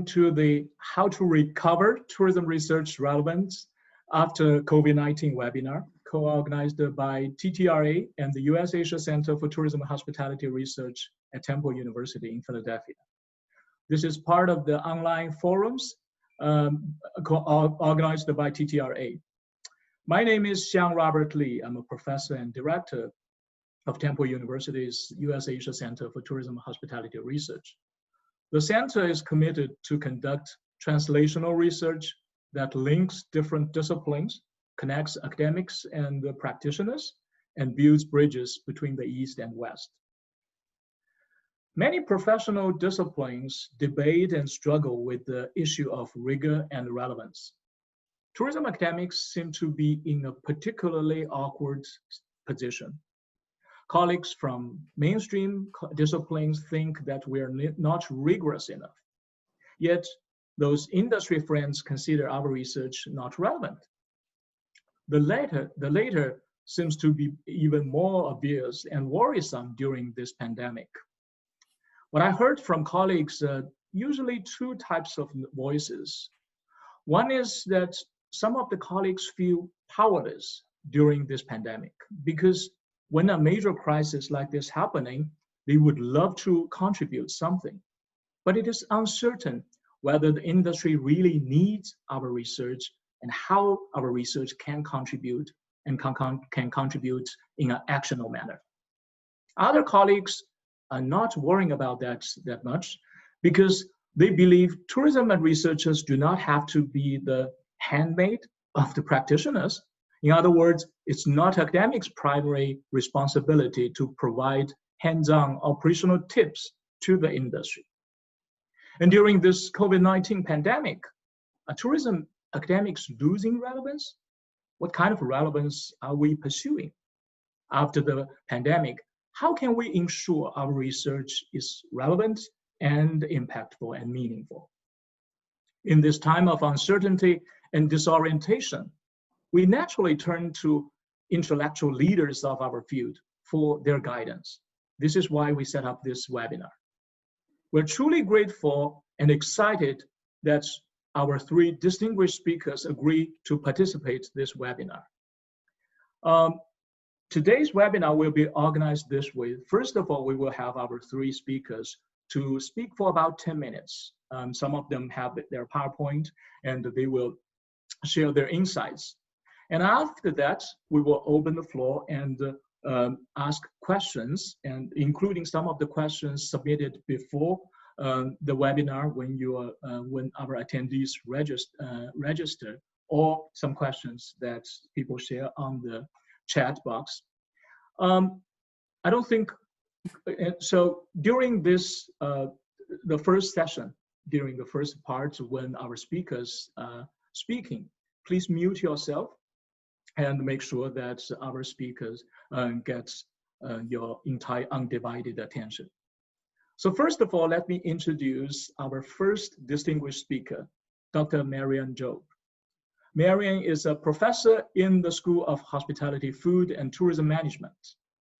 to the How to Recover Tourism Research Relevance After COVID-19 webinar, co-organized by TTRA and the U.S. Asia Center for Tourism and Hospitality Research at Temple University in Philadelphia. This is part of the online forums organized by TTRA. My name is Xiang Robert Lee. I'm a professor and director of Temple University's U.S. Asia Center for Tourism and Hospitality Research. The center is committed to conduct translational research that links different disciplines, connects academics and practitioners, and builds bridges between the East and West. Many professional disciplines debate and struggle with the issue of rigor and relevance. Tourism academics seem to be in a particularly awkward position. Colleagues from mainstream disciplines think that we are not rigorous enough. Yet, those industry friends consider our research not relevant. The latter seems to be even more obvious and worrisome during this pandemic. What I heard from colleagues, usually two types of voices. One is that some of the colleagues feel powerless during this pandemic because when a major crisis like this happening, they would love to contribute something, but it is uncertain whether the industry really needs our research and how our research can contribute and can contribute in an actionable manner. Other colleagues are not worrying about that much because they believe tourism and researchers do not have to be the handmaid of the practitioners. In other words, it's not academics' primary responsibility to provide hands-on operational tips to the industry. And during this COVID-19 pandemic, are tourism academics losing relevance? What kind of relevance are we pursuing? After the pandemic, how can we ensure our research is relevant and impactful and meaningful? In this time of uncertainty and disorientation, we naturally turn to intellectual leaders of our field for their guidance. This is why we set up this webinar. We're truly grateful and excited that our three distinguished speakers agree to participate in this webinar. Today's webinar will be organized this way. First of all, we will have our three speakers to speak for about 10 minutes. Some of them have their PowerPoint and they will share their insights. And after that, we will open the floor and ask questions, and including some of the questions submitted before the webinar when our attendees register, or some questions that people share on the chat box. I don't think, so during this, the first session, during the first part when our speakers speaking, please mute yourself and make sure that our speakers get your entire undivided attention. So first of all, let me introduce our first distinguished speaker, Dr. Marion Joppe. Marion is a professor in the School of Hospitality, Food and Tourism Management,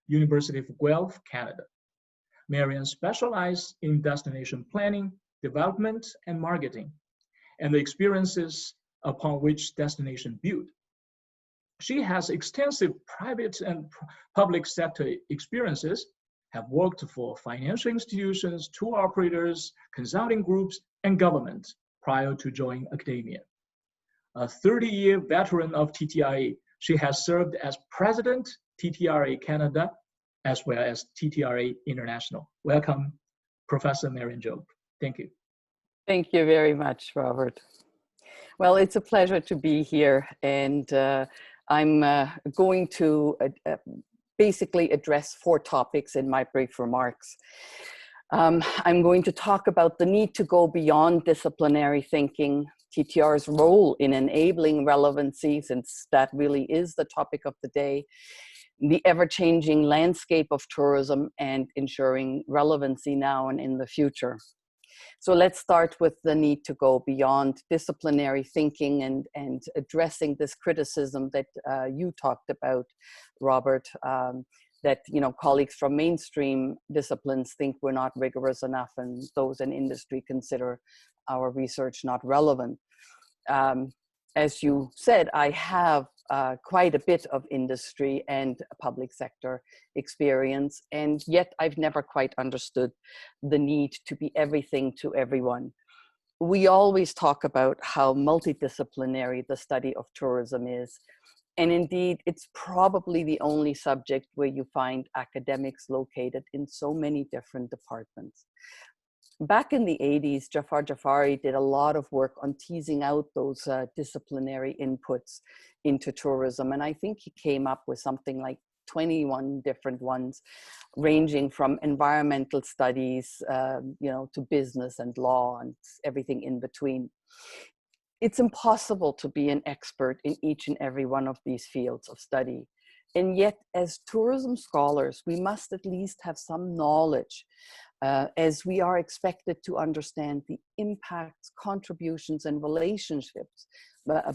University of Guelph, Canada. Marion specializes in destination planning, development, and marketing, and the experiences upon which destination build. She has extensive private and public sector experiences, have worked for financial institutions, tour operators, consulting groups, and government prior to joining academia. A 30-year veteran of TTRA, she has served as President, TTRA Canada, as well as TTRA International. Welcome, Professor Marion Joppe. Thank you. Thank you very much, Robert. Well, it's a pleasure to be here, and I'm going to basically address 4 topics in my brief remarks. I'm going to talk about the need to go beyond disciplinary thinking, TTR's role in enabling relevancy, since that really is the topic of the day, the ever-changing landscape of tourism, and ensuring relevancy now and in the future. So let's start with the need to go beyond disciplinary thinking and addressing this criticism that you talked about, Robert, that, you know, colleagues from mainstream disciplines think we're not rigorous enough, and those in industry consider our research not relevant. As you said, I have quite a bit of industry and public sector experience, and yet I've never quite understood the need to be everything to everyone. We always talk about how multidisciplinary the study of tourism is. And indeed, it's probably the only subject where you find academics located in so many different departments. Back in the 80s, Jafar Jafari did a lot of work on teasing out those disciplinary inputs into tourism. And I think he came up with something like 21 different ones, ranging from environmental studies, you know, to business and law and everything in between. It's impossible to be an expert in each and every one of these fields of study. And yet, as tourism scholars, we must at least have some knowledge, as we are expected to understand the impacts, contributions, and relationships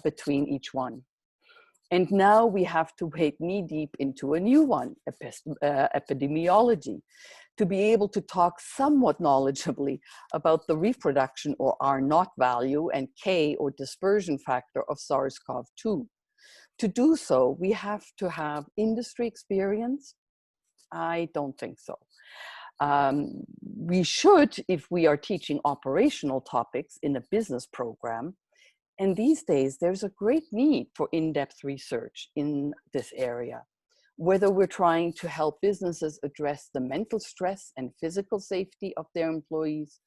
between each one. And now we have to wade knee-deep into a new one, epidemiology, to be able to talk somewhat knowledgeably about the reproduction or R0 value and K or dispersion factor of SARS-CoV-2. To do so, we have to have industry experience? I don't think so. We should, if we are teaching operational topics in a business program. And these days, there's a great need for in-depth research in this area, whether we're trying to help businesses address the mental stress and physical safety of their employees,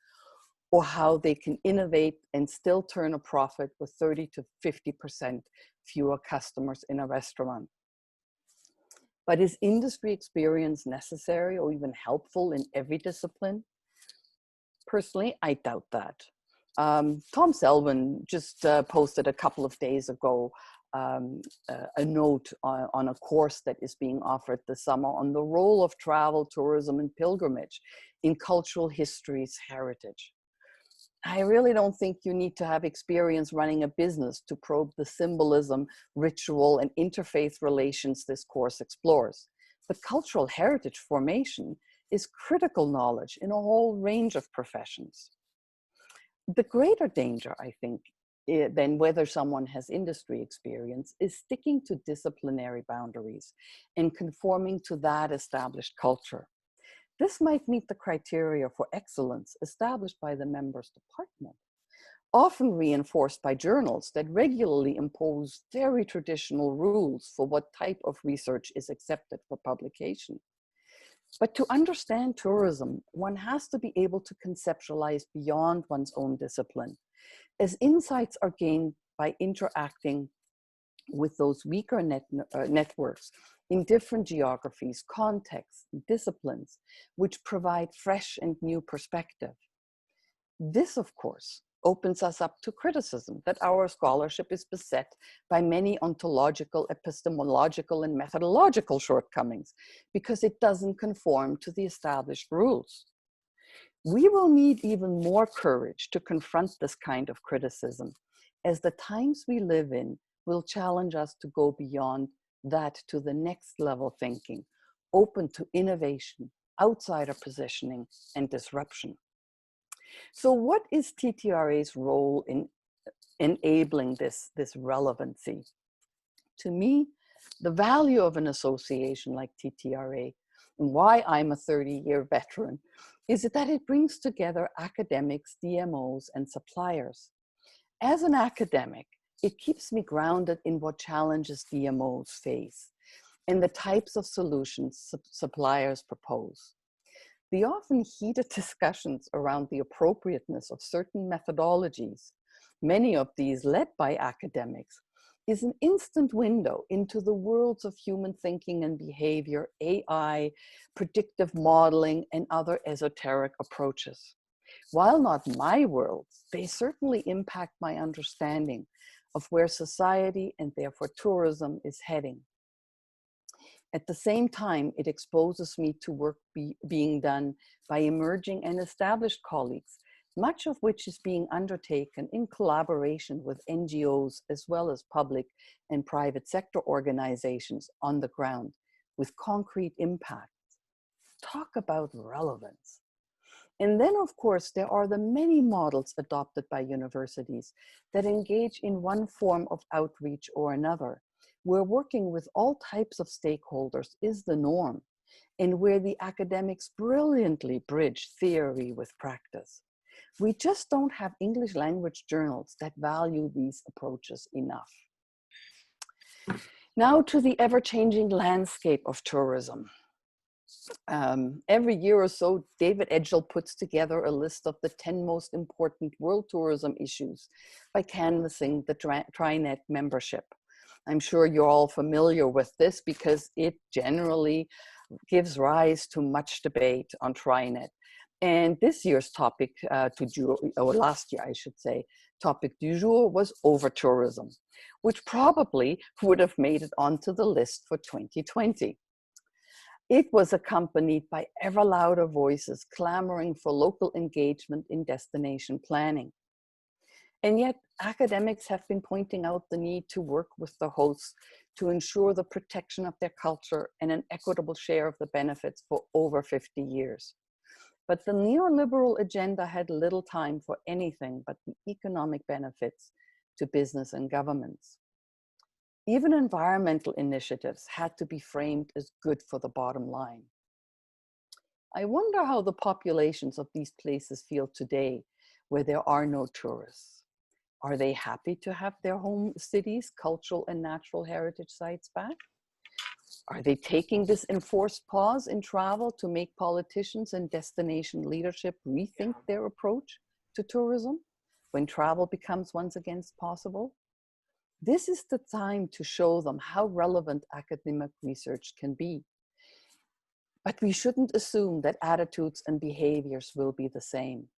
or how they can innovate and still turn a profit with 30 to 50% fewer customers in a restaurant. But is industry experience necessary or even helpful in every discipline? Personally, I doubt that. Tom Selwyn just posted a couple of days ago a note on a course that is being offered this summer on the role of travel, tourism, and pilgrimage in cultural history's heritage. I really don't think you need to have experience running a business to probe the symbolism, ritual, and interfaith relations this course explores. But cultural heritage formation is critical knowledge in a whole range of professions. The greater danger, I think, than whether someone has industry experience is sticking to disciplinary boundaries and conforming to that established culture. This might meet the criteria for excellence established by the member's department, often reinforced by journals that regularly impose very traditional rules for what type of research is accepted for publication. But to understand tourism, one has to be able to conceptualize beyond one's own discipline, as insights are gained by interacting with those weaker networks in different geographies, contexts, disciplines, which provide fresh and new perspective. This, of course, opens us up to criticism that our scholarship is beset by many ontological, epistemological, and methodological shortcomings because it doesn't conform to the established rules. We will need even more courage to confront this kind of criticism, as the times we live in will challenge us to go beyond that to the next level thinking, open to innovation, outsider positioning, and disruption. So what is TTRA's role in enabling this relevancy? To me, the value of an association like TTRA, and why I'm a 30-year veteran, is that it brings together academics, DMOs, and suppliers. As an academic, it keeps me grounded in what challenges DMOs face and the types of solutions suppliers propose. The often heated discussions around the appropriateness of certain methodologies, many of these led by academics, is an instant window into the worlds of human thinking and behavior, AI, predictive modeling, and other esoteric approaches. While not my worlds, they certainly impact my understanding of where society and therefore tourism is heading. At the same time, it exposes me to work being done by emerging and established colleagues, much of which is being undertaken in collaboration with NGOs as well as public and private sector organizations on the ground, with concrete impact. Talk about relevance. And then, of course, there are the many models adopted by universities that engage in one form of outreach or another, where working with all types of stakeholders is the norm, and where the academics brilliantly bridge theory with practice. We just don't have English language journals that value these approaches enough. Now to the ever-changing landscape of tourism. Every year or so, David Edgell puts together a list of the 10 most important world tourism issues by canvassing the TriNet membership. I'm sure you're all familiar with this because it generally gives rise to much debate on TriNet. And this year's topic, or last year I should say, topic du jour was over-tourism, which probably would have made it onto the list for 2020. It was accompanied by ever louder voices clamoring for local engagement in destination planning. And yet, academics have been pointing out the need to work with the hosts to ensure the protection of their culture and an equitable share of the benefits for over 50 years. But the neoliberal agenda had little time for anything but the economic benefits to business and governments. Even environmental initiatives had to be framed as good for the bottom line. I wonder how the populations of these places feel today, where there are no tourists. Are they happy to have their home cities, cultural and natural heritage sites back? Are they taking this enforced pause in travel to make politicians and destination leadership rethink their approach to tourism when travel becomes once again possible? This is the time to show them how relevant academic research can be. But we shouldn't assume that attitudes and behaviors will be the same.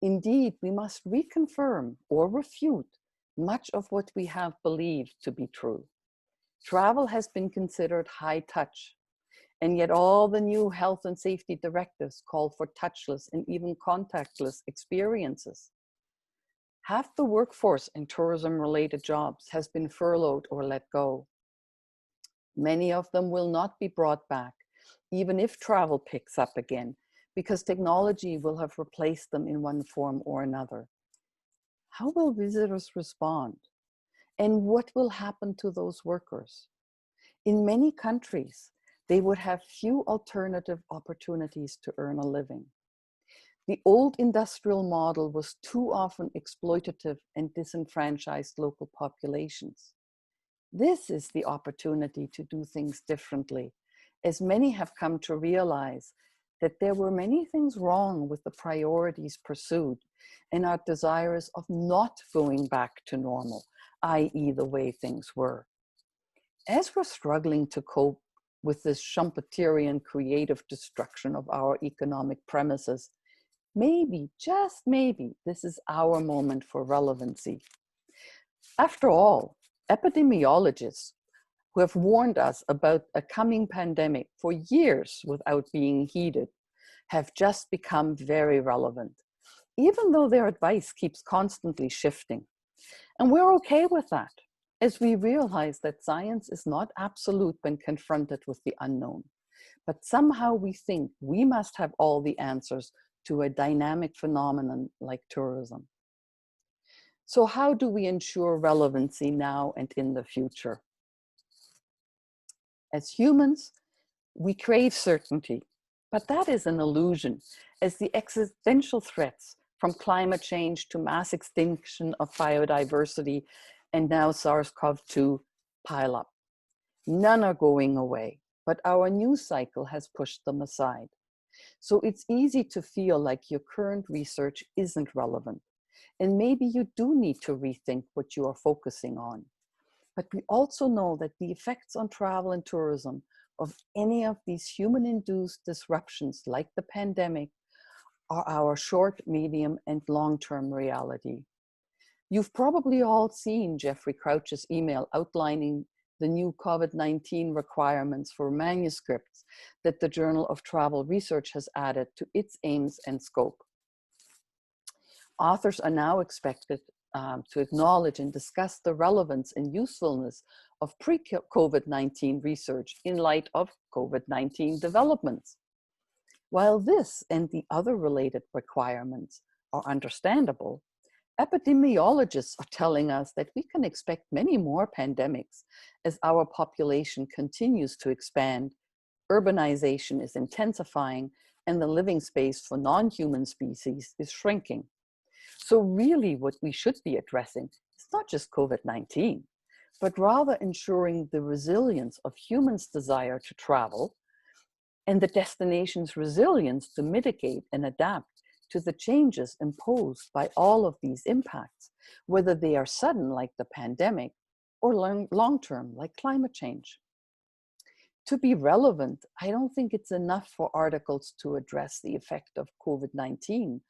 Indeed, we must reconfirm or refute much of what we have believed to be true. Travel has been considered high touch, and yet all the new health and safety directives call for touchless and even contactless experiences. Half the workforce in tourism-related jobs has been furloughed or let go. Many of them will not be brought back, even if travel picks up again, because technology will have replaced them in one form or another. How will visitors respond? And what will happen to those workers? In many countries, they would have few alternative opportunities to earn a living. The old industrial model was too often exploitative and disenfranchised local populations. This is the opportunity to do things differently, as many have come to realize that there were many things wrong with the priorities pursued and are desirous of not going back to normal, i.e. the way things were. As we're struggling to cope with this Schumpeterian creative destruction of our economic premises, maybe, just maybe, this is our moment for relevancy. After all, epidemiologists who have warned us about a coming pandemic for years without being heeded have just become very relevant, even though their advice keeps constantly shifting. And we're okay with that, as we realize that science is not absolute when confronted with the unknown. But somehow we think we must have all the answers to a dynamic phenomenon like tourism. So how do we ensure relevancy now and in the future? As humans, we crave certainty, but that is an illusion, as the existential threats from climate change to mass extinction of biodiversity and now SARS-CoV-2 pile up. None are going away, but our news cycle has pushed them aside. So it's easy to feel like your current research isn't relevant, and maybe you do need to rethink what you are focusing on. But we also know that the effects on travel and tourism of any of these human-induced disruptions like the pandemic are our short, medium, and long-term reality. You've probably all seen Jeffrey Crouch's email outlining the new COVID-19 requirements for manuscripts that the Journal of Travel Research has added to its aims and scope. Authors are now expected to acknowledge and discuss the relevance and usefulness of pre-COVID-19 research in light of COVID-19 developments. While this and the other related requirements are understandable, epidemiologists are telling us that we can expect many more pandemics as our population continues to expand, urbanization is intensifying, and the living space for non-human species is shrinking. So really what we should be addressing is not just COVID-19, but rather ensuring the resilience of humans' desire to travel and the destination's resilience to mitigate and adapt to the changes imposed by all of these impacts, whether they are sudden like the pandemic or long-term like climate change. To be relevant, I don't think it's enough for articles to address the effect of COVID-19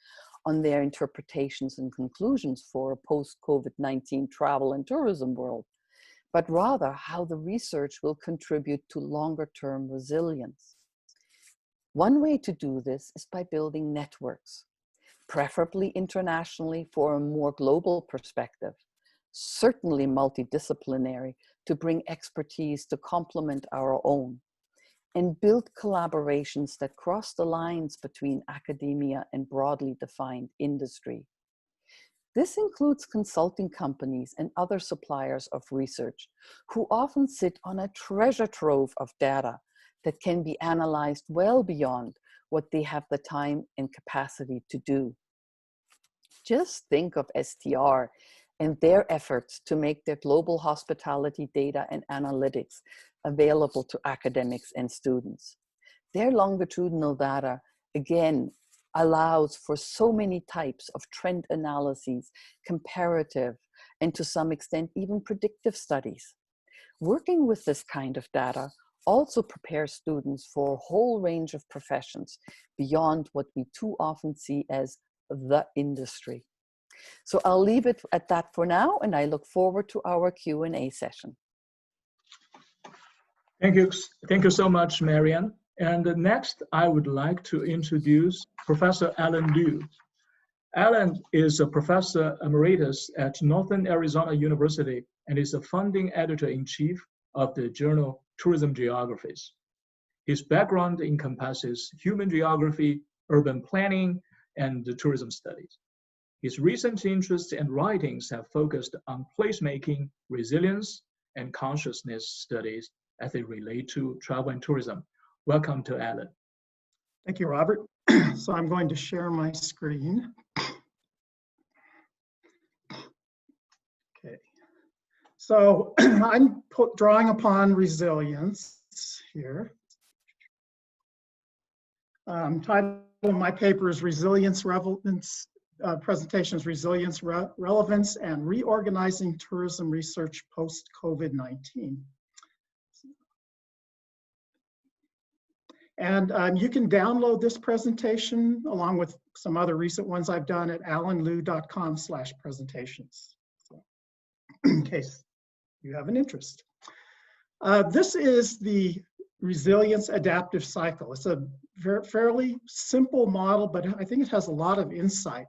on their interpretations and conclusions for a post-COVID-19 travel and tourism world, but rather how the research will contribute to longer-term resilience. One way to do this is by building networks, preferably internationally for a more global perspective, certainly multidisciplinary to bring expertise to complement our own, and build collaborations that cross the lines between academia and broadly defined industry. This includes consulting companies and other suppliers of research who often sit on a treasure trove of data that can be analyzed well beyond what they have the time and capacity to do. Just think of STR and their efforts to make their global hospitality data and analytics available to academics and students. Their longitudinal data, again, allows for so many types of trend analyses, comparative, and to some extent, even predictive studies. Working with this kind of data also prepares students for a whole range of professions beyond what we too often see as the industry. So I'll leave it at that for now, and I look forward to our Q&A session. Thank you so much, Marion. And next, I would like to introduce Professor Alan Liu. Alan is a professor emeritus at Northern Arizona University and is a founding editor-in-chief of the journal Tourism Geographies. His background encompasses human geography, urban planning, and tourism studies. His recent interests and writings have focused on placemaking, resilience, and consciousness studies as they relate to travel and tourism. Welcome to Alan. Thank you, Robert. So I'm going to share my screen. Okay. So I'm drawing upon resilience here. Title of my paper is Resilience, Relevance, presentations, Resilience, Relevance, and Reorganizing Tourism Research Post-COVID-19. And you can download this presentation along with some other recent ones I've done at alanliu.com/presentations. So, in case you have an interest. This is the resilience adaptive cycle. It's a fairly simple model, but I think it has a lot of insight.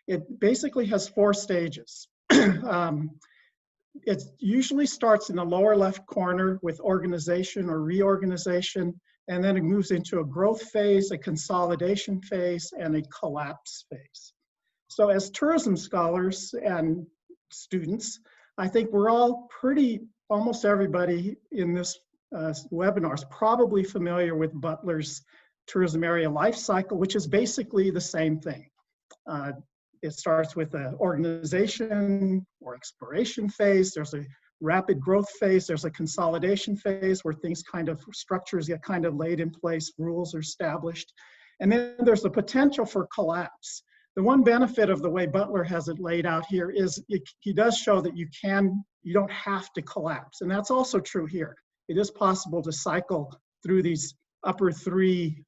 It basically has 4 stages. It usually starts in the lower left corner with organization or reorganization, and then it moves into a growth phase, a consolidation phase, and a collapse phase. So as tourism scholars and students, I think we're all almost everybody in this webinar is probably familiar with Butler's tourism area life cycle, which is basically the same thing. It starts with an organization or exploration phase. There's a rapid growth phase. There's a consolidation phase where things structures get kind of laid in place, rules are established. And then there's the potential for collapse. The one benefit of the way Butler has it laid out here is he does show that you don't have to collapse. And that's also true here. It is possible to cycle through these upper 3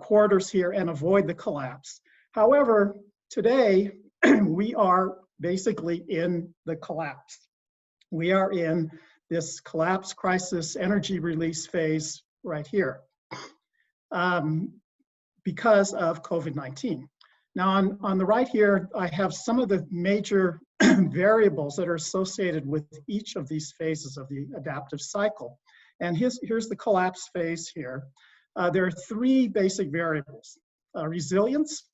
quarters here and avoid the collapse. However, today we are basically in the collapse. We are in this collapse crisis energy release phase right here because of COVID-19. Now on the right here, I have some of the major variables that are associated with each of these phases of the adaptive cycle. And here's the collapse phase here. There are three basic variables. Resilience,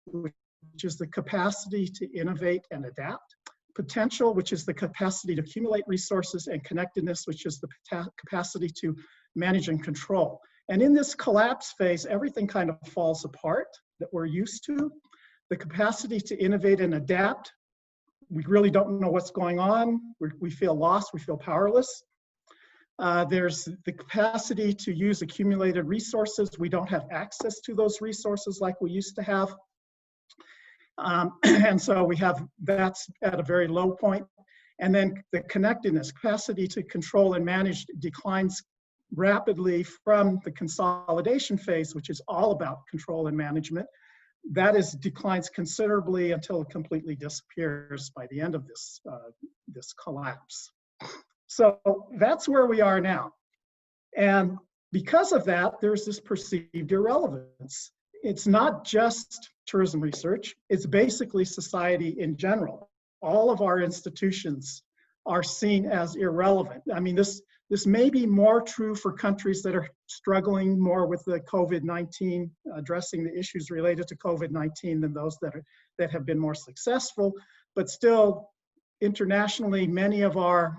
which is the capacity to innovate and adapt. Potential, which is the capacity to accumulate resources, and connectedness, which is the capacity to manage and control. And in this collapse phase, everything kind of falls apart that we're used to. The capacity to innovate and adapt, we really don't know what's going on. We feel lost, we feel powerless. There's the capacity to use accumulated resources. We don't have access to those resources like we used to have. And so that's at a very low point. And then the connectedness, capacity to control and manage, declines rapidly from the consolidation phase, which is all about control and management. That declines considerably until it completely disappears by the end of this collapse. So that's where we are now. And because of that, there's this perceived irrelevance. It's not just tourism research, it's basically society in general. All of our institutions are seen as irrelevant. I mean, this may be more true for countries that are struggling more with the COVID-19, addressing the issues related to COVID-19 than those that have been more successful, but still, internationally, many of our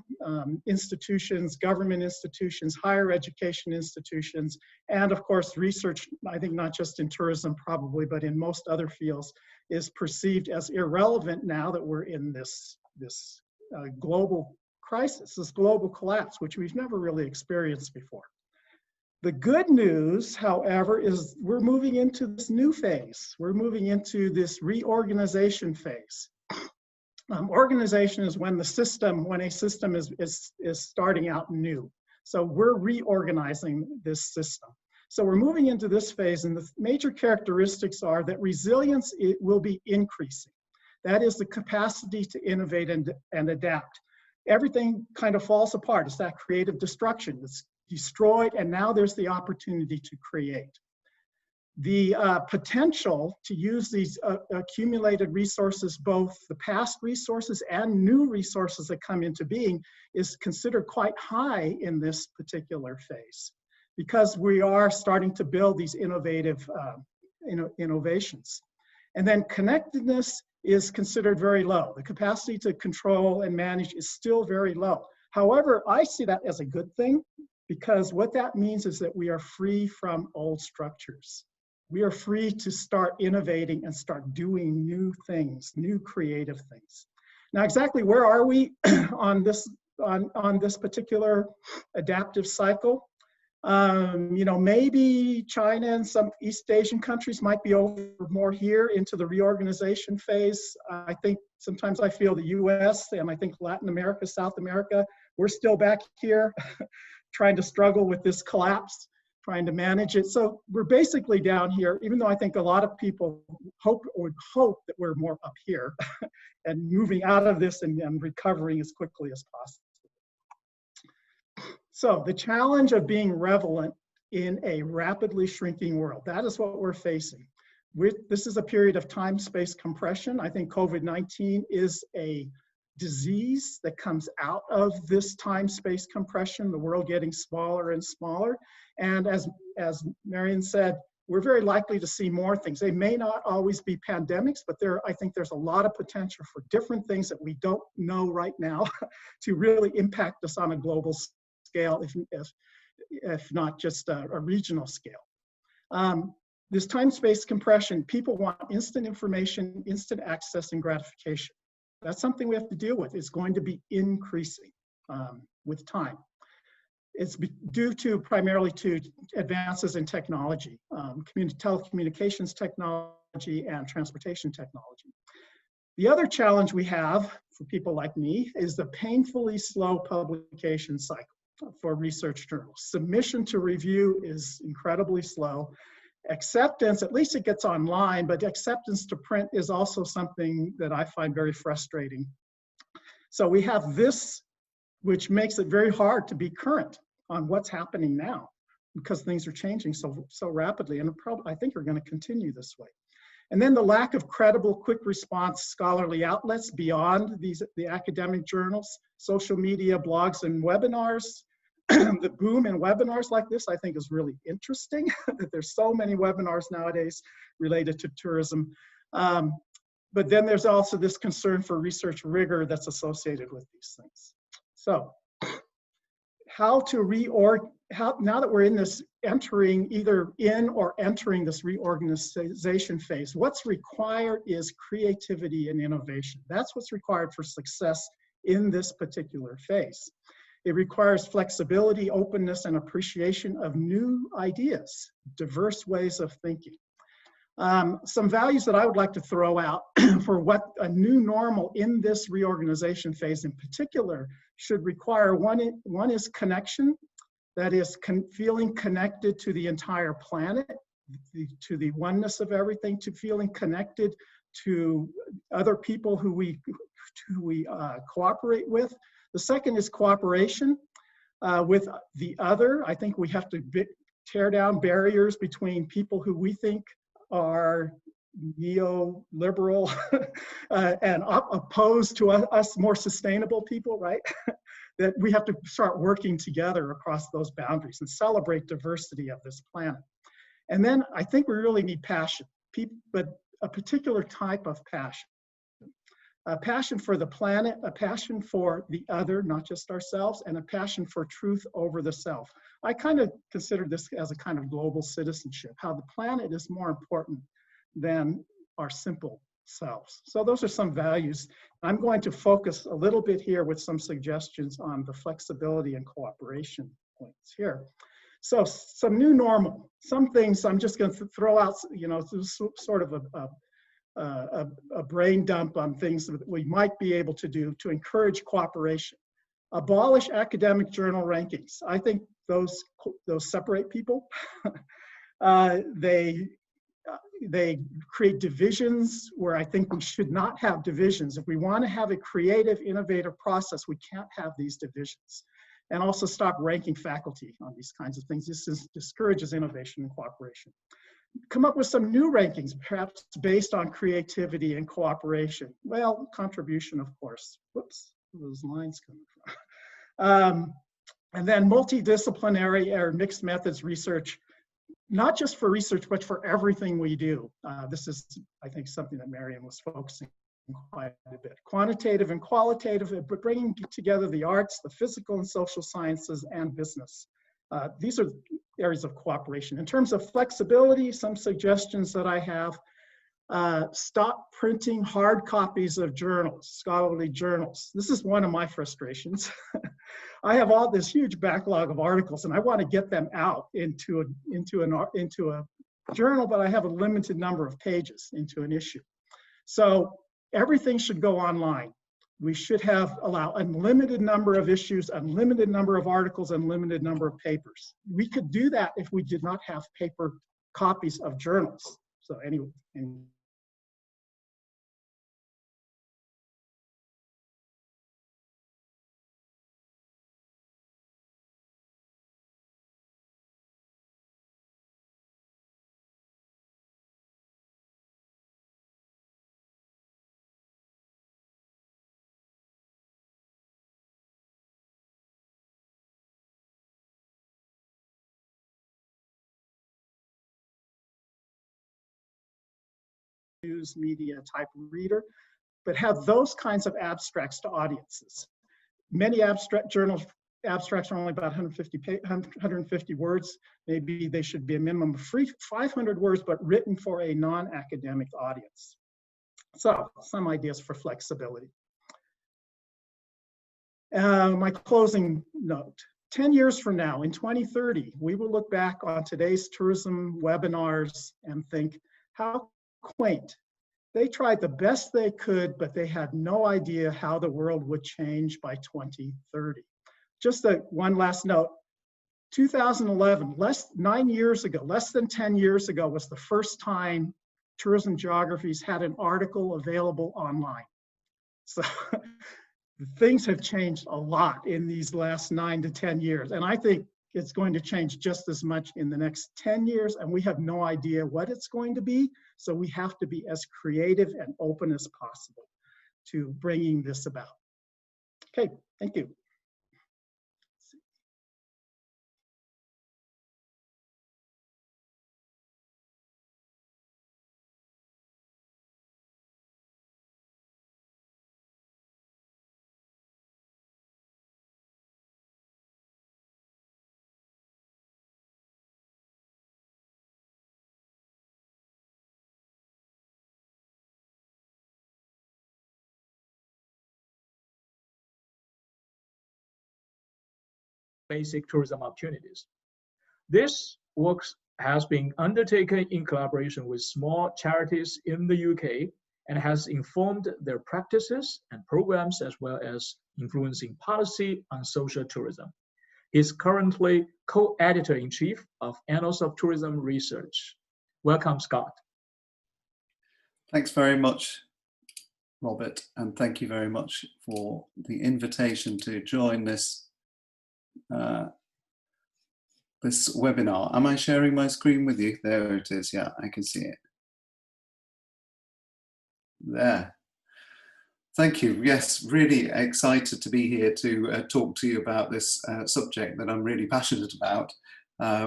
institutions, government institutions, higher education institutions, and of course research, I think not just in tourism probably, but in most other fields, is perceived as irrelevant now that we're in this global crisis, this global collapse, which we've never really experienced before. The good news, however, is we're moving into this new phase. We're moving into this reorganization phase. Organization is when a system is starting out new. So we're reorganizing this system. So we're moving into this phase, and the major characteristics are that resilience will be increasing. That is the capacity to innovate and adapt. Everything kind of falls apart. It's that creative destruction. It's destroyed, and now there's the opportunity to create. The potential to use these accumulated resources, both the past resources and new resources that come into being, is considered quite high in this particular phase, because we are starting to build these innovative innovations. And then connectedness is considered very low. The capacity to control and manage is still very low. However, I see that as a good thing, because what that means is that we are free from old structures. We are free to start innovating and start doing new things, new creative things. Now, exactly where are we on this particular adaptive cycle? Maybe China and some East Asian countries might be over more here into the reorganization phase. I think sometimes I feel the US and I think Latin America, South America, we're still back here trying to struggle with this collapse, trying to manage it. So we're basically down here, even though I think a lot of people would hope that we're more up here and moving out of this and recovering as quickly as possible. So the challenge of being relevant in a rapidly shrinking world, that is what we're facing. This is a period of time-space compression. I think COVID-19 is a disease that comes out of this time-space compression, the world getting smaller and smaller. And as Marion said, we're very likely to see more things. They may not always be pandemics, but I think there's a lot of potential for different things that we don't know right now to really impact us on a global scale, if not just a regional scale. This time-space compression, people want instant information, instant access, and gratification. That's something we have to deal with. It's going to be increasing with time. It's due to primarily to advances in technology, telecommunications technology and transportation technology. The other challenge we have for people like me is the painfully slow publication cycle for research journals. Submission to review is incredibly slow. Acceptance, at least it gets online, but acceptance to print is also something that I find very frustrating. So we have this, which makes it very hard to be current on what's happening now, because things are changing so rapidly, and I think are going to continue this way. And then the lack of credible, quick response scholarly outlets beyond the academic journals, social media, blogs, and webinars. The boom in webinars like this, I think, is really interesting. That there's so many webinars nowadays related to tourism. But then there's also this concern for research rigor that's associated with these things. So how to now that we're in this either in or entering this reorganization phase, what's required is creativity and innovation. That's what's required for success in this particular phase. It requires flexibility, openness, and appreciation of new ideas, diverse ways of thinking. Some values that I would like to throw out for what a new normal in this reorganization phase in particular should require. One is connection, that is feeling connected to the entire planet, to the oneness of everything, to feeling connected to other people who we cooperate with. The second is cooperation with the other. I think we have to tear down barriers between people who we think are neoliberal and opposed to us more sustainable people, right? That we have to start working together across those boundaries and celebrate diversity of this planet. And then I think we really need passion, but a particular type of passion. A passion for the planet, a passion for the other, not just ourselves, and a passion for truth over the self. I kind of consider this as a kind of global citizenship, how the planet is more important than our simple selves. So those are some values. I'm going to focus a little bit here with some suggestions on the flexibility and cooperation points here. So some new normal, some things I'm just going to throw out, you know, sort of a brain dump on things that we might be able to do to encourage cooperation. Abolish academic journal rankings. I think those separate people. They create divisions where I think we should not have divisions. If we want to have a creative, innovative process, we can't have these divisions. And also stop ranking faculty on these kinds of things. This discourages innovation and cooperation. Come up with some new rankings, perhaps based on creativity and cooperation. Well, contribution, of course. Whoops, where those lines coming from? And then multidisciplinary or mixed methods research, not just for research, but for everything we do. This is, I think, something that Marion was focusing quite a bit. Quantitative and qualitative, but bringing together the arts, the physical and social sciences, and business. These are areas of cooperation. In terms of flexibility, some suggestions that I have, stop printing hard copies of journals, scholarly journals. This is one of my frustrations. I have all this huge backlog of articles and I want to get them out into a journal, but I have a limited number of pages into an issue. So everything should go online. We should allow unlimited number of issues, unlimited number of articles, unlimited number of papers. We could do that if we did not have paper copies of journals. So anyway. News media type reader, but have those kinds of abstracts to audiences. Many abstract journals, abstracts are only about 150 words. Maybe they should be a minimum of 500 words, but written for a non-academic audience. So some ideas for flexibility. My closing note. 10 years from now, in 2030, we will look back on today's tourism webinars and think, how quaint. They tried the best they could, but they had no idea how the world would change by 2030. Just one last note. 2011, less than 10 years ago, was the first time Tourism Geographies had an article available online. So things have changed a lot in these last 9 to 10 years. And I think it's going to change just as much in the next 10 years. And we have no idea what it's going to be, So we have to be as creative and open as possible to bringing this about. Okay, thank you. Basic tourism opportunities. This work has been undertaken in collaboration with small charities in the UK and has informed their practices and programs as well as influencing policy on social tourism. He's currently co-editor-in-chief of Annals of Tourism Research. Welcome, Scott. Thanks very much, Robert, and thank you very much for the invitation to join this this webinar. Am I sharing my screen with you? There it is. Yeah, I can see it. There. Thank you. Yes, really excited to be here to talk to you about this subject that I'm really passionate about,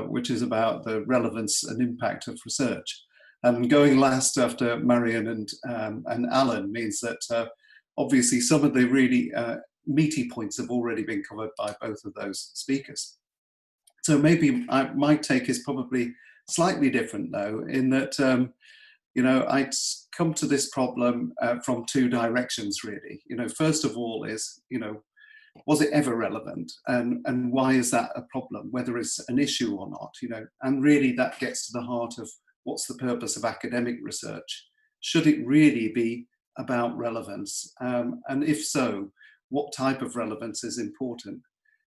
which is about the relevance and impact of research. Going last after Marion and Alan means that obviously some of the really meaty points have already been covered by both of those speakers. So maybe my take is probably slightly different though, in that you know, I'd come to this problem from two directions really. You know, first of all is, you know, was it ever relevant, and why is that a problem, whether it's an issue or not, you know, and really that gets to the heart of what's the purpose of academic research. Should it really be about relevance, and if so, what type of relevance is important?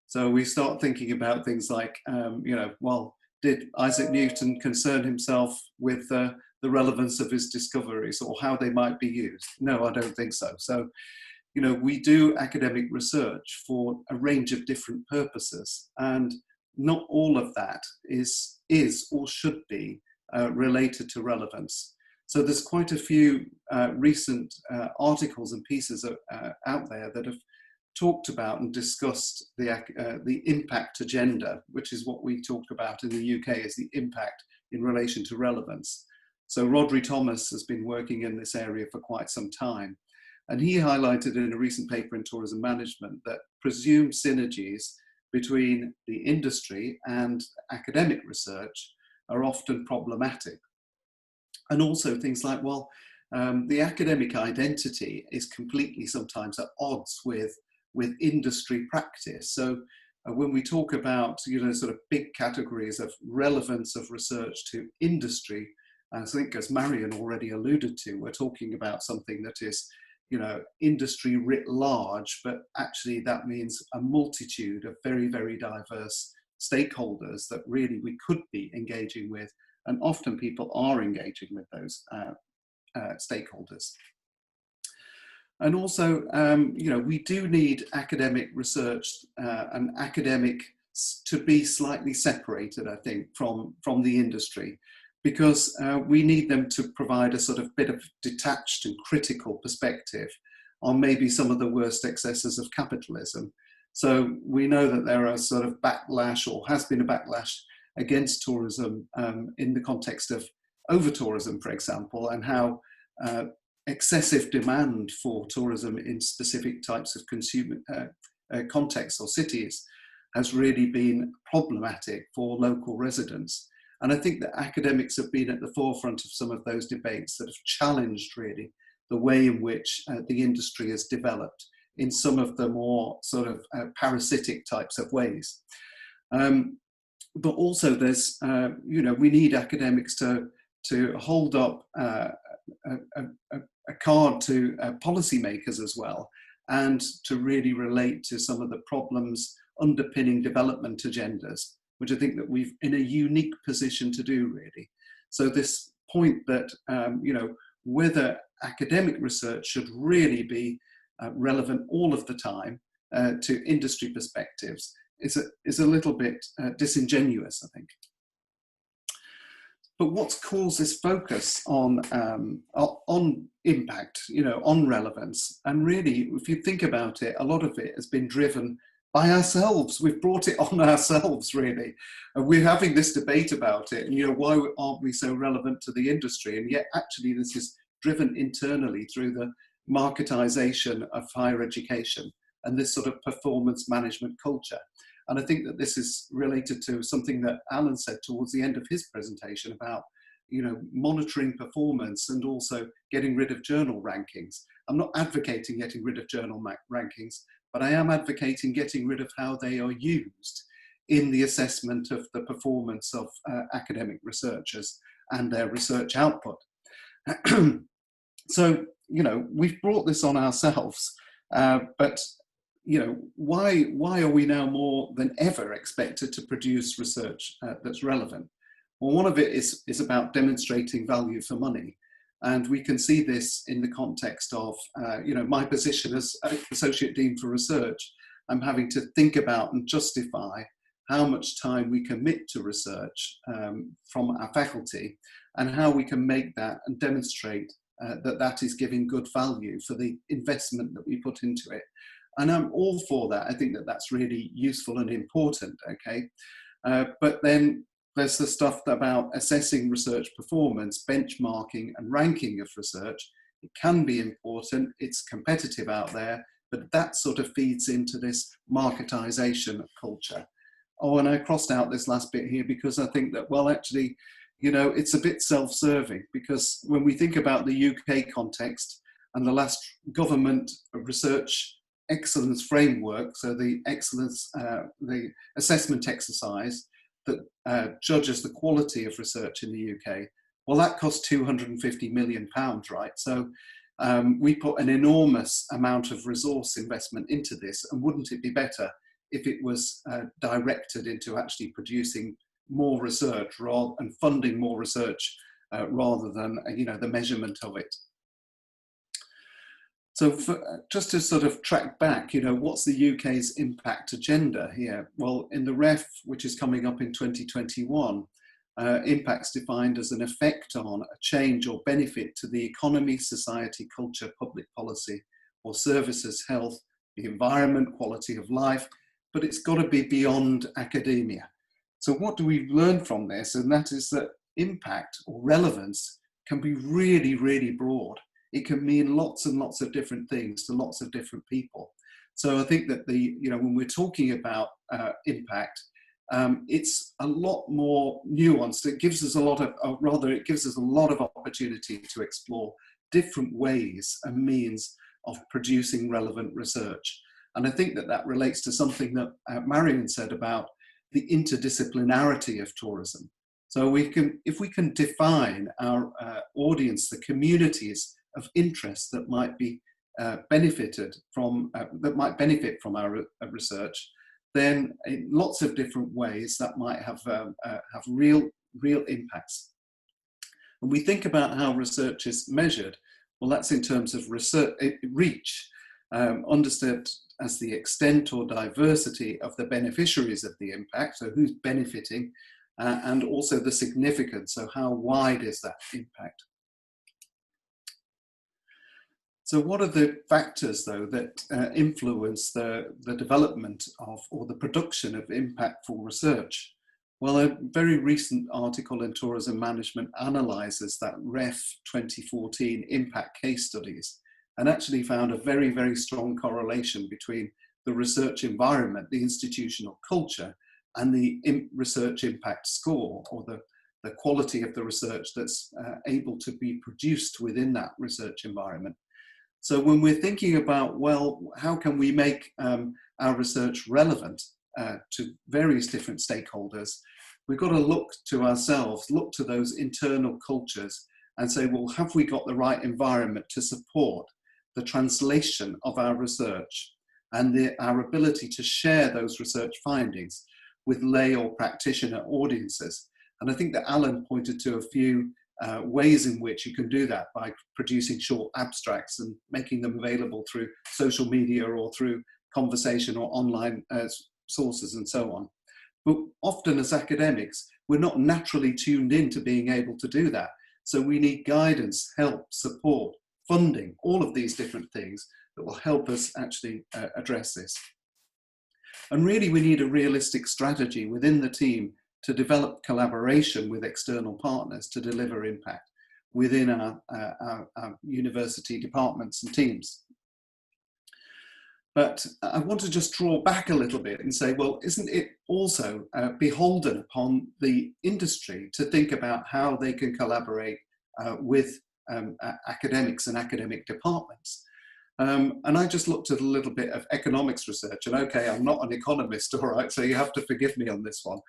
So we start thinking about things like, you know, well, did Isaac Newton concern himself with the relevance of his discoveries or how they might be used? No, I don't think so. So, you know, we do academic research for a range of different purposes, and not all of that is or should be related to relevance. So there's quite a few recent articles and pieces out there that have talked about and discussed the impact agenda, which is what we talk about in the UK as the impact in relation to relevance. So Rodri Thomas has been working in this area for quite some time, and he highlighted in a recent paper in Tourism Management that presumed synergies between the industry and academic research are often problematic. And also things like, well, the academic identity is completely sometimes at odds with industry practice. So when we talk about, you know, sort of big categories of relevance of research to industry, I think as Marion already alluded to, we're talking about something that is, you know, industry writ large, but actually that means a multitude of very, very diverse stakeholders that really we could be engaging with, and often people are engaging with those stakeholders. And also, you know, we do need academic research and academics to be slightly separated, I think, from the industry, because we need them to provide a sort of bit of detached and critical perspective on maybe some of the worst excesses of capitalism. So we know that there are sort of backlash, or has been a backlash against tourism in the context of over-tourism, for example, and how excessive demand for tourism in specific types of consumer contexts or cities has really been problematic for local residents. And I think that academics have been at the forefront of some of those debates that have challenged really the way in which the industry has developed in some of the more sort of parasitic types of ways. But also there's, you know, we need academics to hold up a card to policymakers as well, and to really relate to some of the problems underpinning development agendas, which I think that we've in a unique position to do really. So this point that, you know, whether academic research should really be relevant all of the time to industry perspectives is a little bit disingenuous, I think. But what's caused this focus on impact, you know, on relevance? And really, if you think about it, a lot of it has been driven by ourselves. We've brought it on ourselves, really. And we're having this debate about it. And, you know, why aren't we so relevant to the industry? And yet, actually, this is driven internally through the marketization of higher education and this sort of performance management culture. And I think that this is related to something that Alan said towards the end of his presentation about, you know, monitoring performance and also getting rid of journal rankings. I'm not advocating getting rid of journal rankings, but I am advocating getting rid of how they are used in the assessment of the performance of academic researchers and their research output. So, you know, we've brought this on ourselves, but you know, why are we now more than ever expected to produce research that's relevant? Well, one of it is about demonstrating value for money. And we can see this in the context of, you know, my position as Associate Dean for Research. I'm having to think about and justify how much time we commit to research from our faculty and how we can make that and demonstrate that that is giving good value for the investment that we put into it. And I'm all for that. I think that that's really useful and important, okay? But then there's the stuff about assessing research performance, benchmarking and ranking of research. It can be important, it's competitive out there, but that sort of feeds into this marketization of culture. Oh, and I crossed out this last bit here because I think that, well, actually, you know, it's a bit self-serving, because when we think about the UK context and the last government research excellence framework, so the excellence, the assessment exercise that judges the quality of research in the UK, well, that cost £250 million, right? So we put an enormous amount of resource investment into this, and wouldn't it be better if it was directed into actually producing more research and funding more research rather than, you know, the measurement of it? So just to sort of track back, you know, what's the UK's impact agenda here? Well, in the REF, which is coming up in 2021, impact's defined as an effect on, a change or benefit to the economy, society, culture, public policy, or services, health, the environment, quality of life, but it's got to be beyond academia. So what do we learn from this? And that is that impact or relevance can be really, really broad. It can mean lots and lots of different things to lots of different people. So I think that you know, when we're talking about impact, it's a lot more nuanced. It gives us a lot of, it gives us a lot of opportunity to explore different ways and means of producing relevant research. And I think that that relates to something that Marion said about the interdisciplinarity of tourism. So we can, if we can define our audience, the communities of interest that might be benefited from, that might benefit from our research, then in lots of different ways that might have real impacts. When we think about how research is measured, well, that's in terms of research reach, understood as the extent or diversity of the beneficiaries of the impact, so who's benefiting, and also the significance, so how wide is that impact. So what are the factors, though, that influence the development of, or the production of, impactful research? Well, a very recent article in Tourism Management analyses that REF 2014 impact case studies, and actually found a very, very strong correlation between the research environment, the institutional culture, and the research impact score, or the quality of the research that's able to be produced within that research environment. So when we're thinking about, well, how can we make our research relevant to various different stakeholders, we've got to look to ourselves, look to those internal cultures and say, well, have we got the right environment to support the translation of our research and our ability to share those research findings with lay or practitioner audiences? And I think that Alan pointed to a few ways in which you can do that by producing short abstracts and making them available through social media or through conversation or online sources and so on. But often as academics, we're not naturally tuned in to being able to do that. So we need guidance, help, support, funding, all of these different things that will help us actually address this. And really, we need a realistic strategy within the team to develop collaboration with external partners to deliver impact within our university departments and teams. But I want to just draw back a little bit and say, well, isn't it also beholden upon the industry to think about how they can collaborate with academics and academic departments? And I just looked at a little bit of economics research, and okay, I'm not an economist, all right, so you have to forgive me on this one.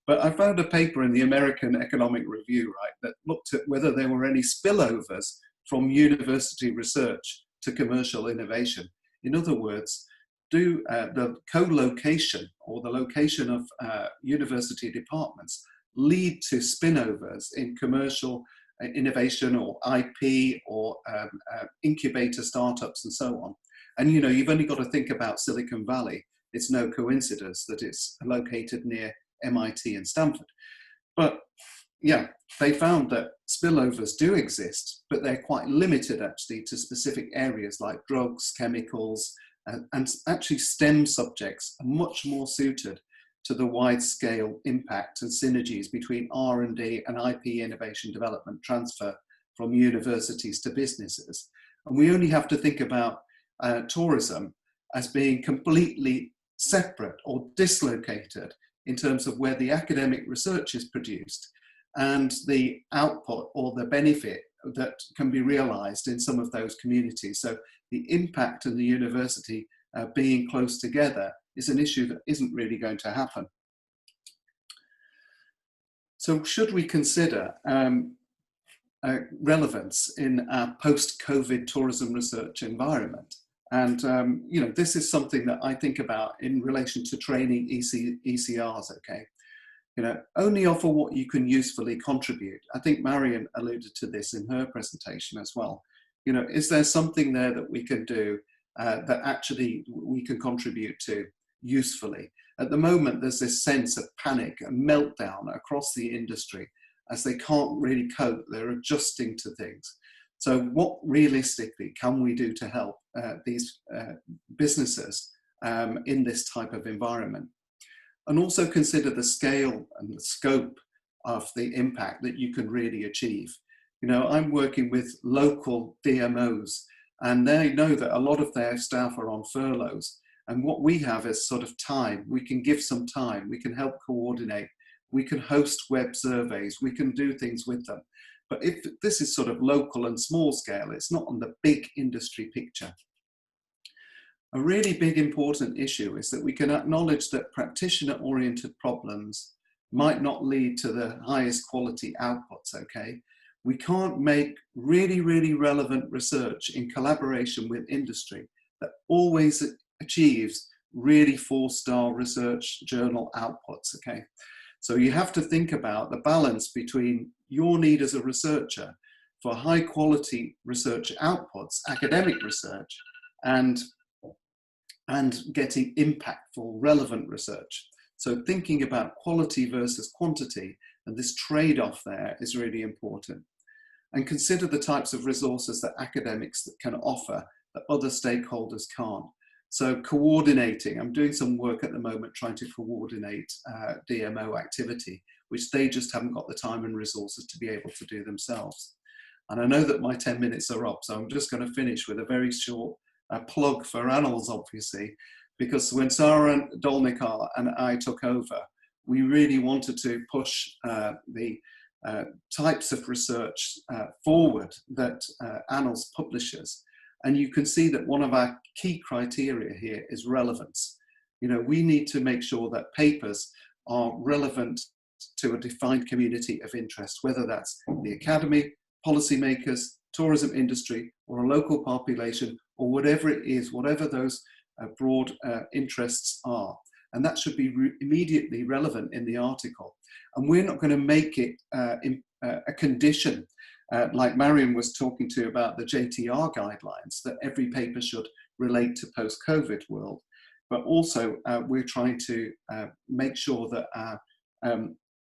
But I found a paper in the American Economic Review, right, that looked at whether there were any spillovers from university research to commercial innovation. In other words, do the co-location or the location of university departments lead to spin-overs in commercial innovation or IP or incubator startups and so on? And you know, you've only got to think about Silicon Valley. It's no coincidence that it's located near MIT and Stanford. But yeah, they found that spillovers do exist, but they're quite limited actually to specific areas like drugs, chemicals, and actually STEM subjects are much more suited to the wide-scale impact and synergies between R&D and IP innovation development transfer from universities to businesses. And we only have to think about tourism as being completely separate or dislocated in terms of where the academic research is produced and the output or the benefit that can be realized in some of those communities. So the impact and the university being close together is an issue that isn't really going to happen. So should we consider relevance in our post-COVID tourism research environment? And you know, this is something that I think about in relation to training ECRs, okay? You know, only offer what you can usefully contribute. I think Marion alluded to this in her presentation as well. You know, is there something there that we can do that actually we can contribute to usefully? At the moment, there's this sense of panic and meltdown across the industry as they can't really cope. They're adjusting to things. So what realistically can we do to help these businesses in this type of environment? And also consider the scale and the scope of the impact that you can really achieve. You know, I'm working with local DMOs, and they know that a lot of their staff are on furloughs. And what we have is sort of time. We can give some time. We can help coordinate. We can host web surveys. We can do things with them. But if this is sort of local and small scale, it's not on the big industry picture. A really big important issue is that we can acknowledge that practitioner-oriented problems might not lead to the highest quality outputs, okay? We can't make really, really relevant research in collaboration with industry that always achieves really 4-star research journal outputs, okay? So you have to think about the balance between your need as a researcher for high quality research outputs, academic research, and getting impactful, relevant research. So thinking about quality versus quantity and this trade-off there is really important. And consider the types of resources that academics can offer that other stakeholders can't. So coordinating, I'm doing some work at the moment trying to coordinate DMO activity, which they just haven't got the time and resources to be able to do themselves. And I know that my 10 minutes are up, so I'm just going to finish with a very short plug for Annals, obviously, because when Sarah Dolnikar and I took over, we really wanted to push the types of research forward that Annals publishes. And you can see that one of our key criteria here is relevance. You know, we need to make sure that papers are relevant to a defined community of interest, whether that's the academy, policymakers, tourism industry, or a local population, or whatever it is, whatever those broad interests are. And that should be immediately relevant in the article. And we're not going to make it a condition, like Marion was talking to about the JTR guidelines, that every paper should relate to post-COVID world. But also we're trying to make sure that our